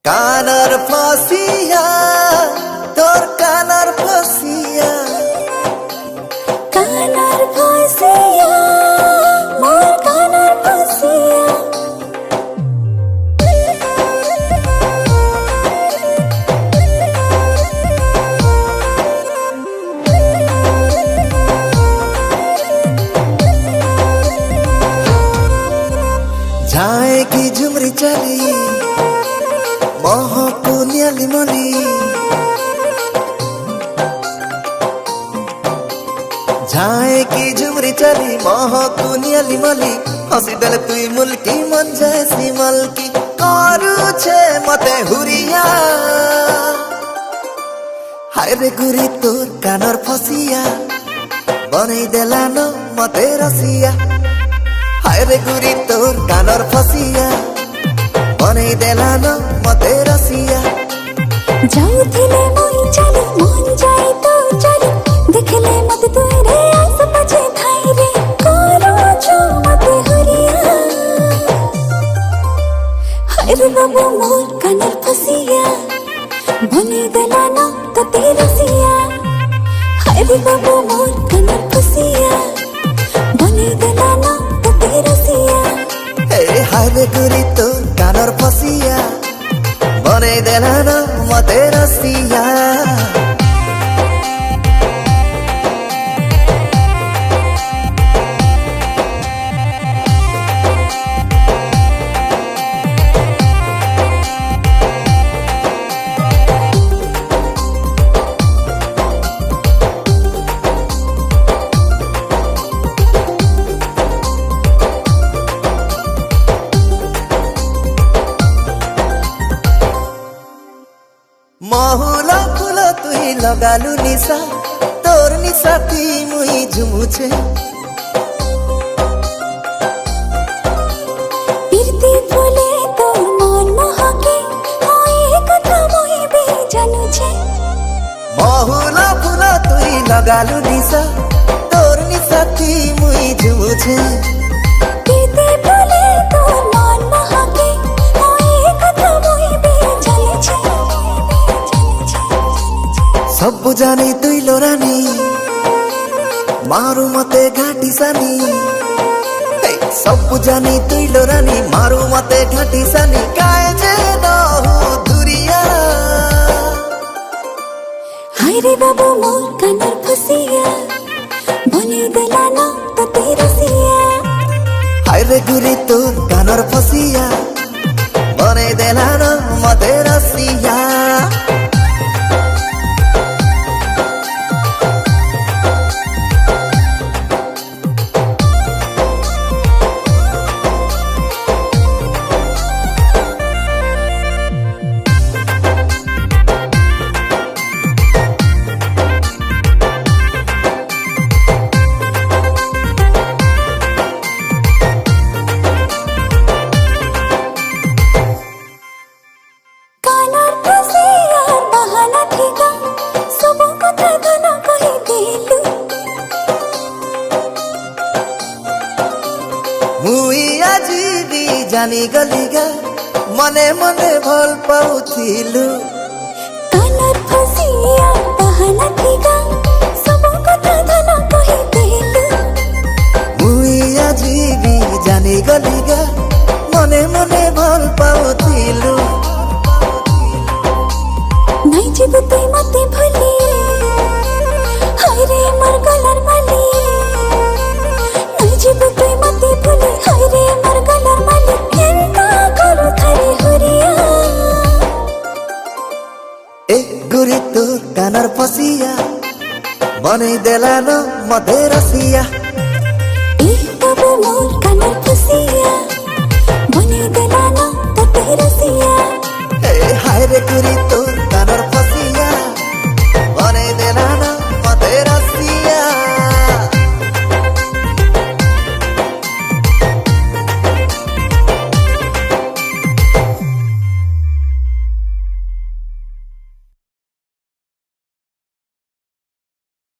কানার ফসিয়া তোর কানার ফসিয়া কানার ফসিয়া মোর কানার ফসিয়া जाए की झुमरी चली महको नियाली मली जाए की झुमरी चली महको नियाली मली हसी दल तुई मुल्की मन जैसी मलकी करू छे मते हुरिया हाय रे गुरी तोर कानर फसिया बनै देलानो मते रसिया हाय रे गुरी तोर कानर फसिया बनै देलानो मते रसिया जाउथिले मोहि चली मन जाई तो चली देखले मते तोरे आस पछे थाई रे करो छो मते हरिया हाय रे बाबू मोर कानर फसिया बनै देलानो तते रसिया हाय रे बाबू मोर कानर फसिया बनै देलानो हाय रे गुरी तोर कानर फसिया बनै देलानो मते रसिया महुला फूल तुई लगालु निशा तोर निशा ती मुई झुमुछे पिरती फूले तोर मन महके होई कथा मोहि बे जानुछे महुला फूल तुई लगालु निशा तोर निशा ती मुई झुमुछे पिरती फूले तोर मन महके होई कथा मोहि बे जानुछे सब जाने तुई लोरानी मारू मते घाटी सानी सब जाने तुई लोरानी मारू मते घाटी सानी काय जे नहु दुरिया हाय रे बाबू मोर कानर फसिया बनै देलानो तते रसिया हाय रे गुरी तोर कानर फसिया बनै देलानो मते रसिया मुई आजी भी जानी गलीगा मने मने भल पाउथिलु कानर फसिया बहाना थिगा सब कथा धन कहि देलु मुई आजी भी जानी गलीगा मने मने भल पाउथिलु नै जीव तुई मते भली हाय रे मोर गलर माली नै जीव तुई मते भली हाय रे मोर गलर माली केनता करू थारी हरिया ए गुरी तोर कानर फसिया बनै देलानो मते रसिया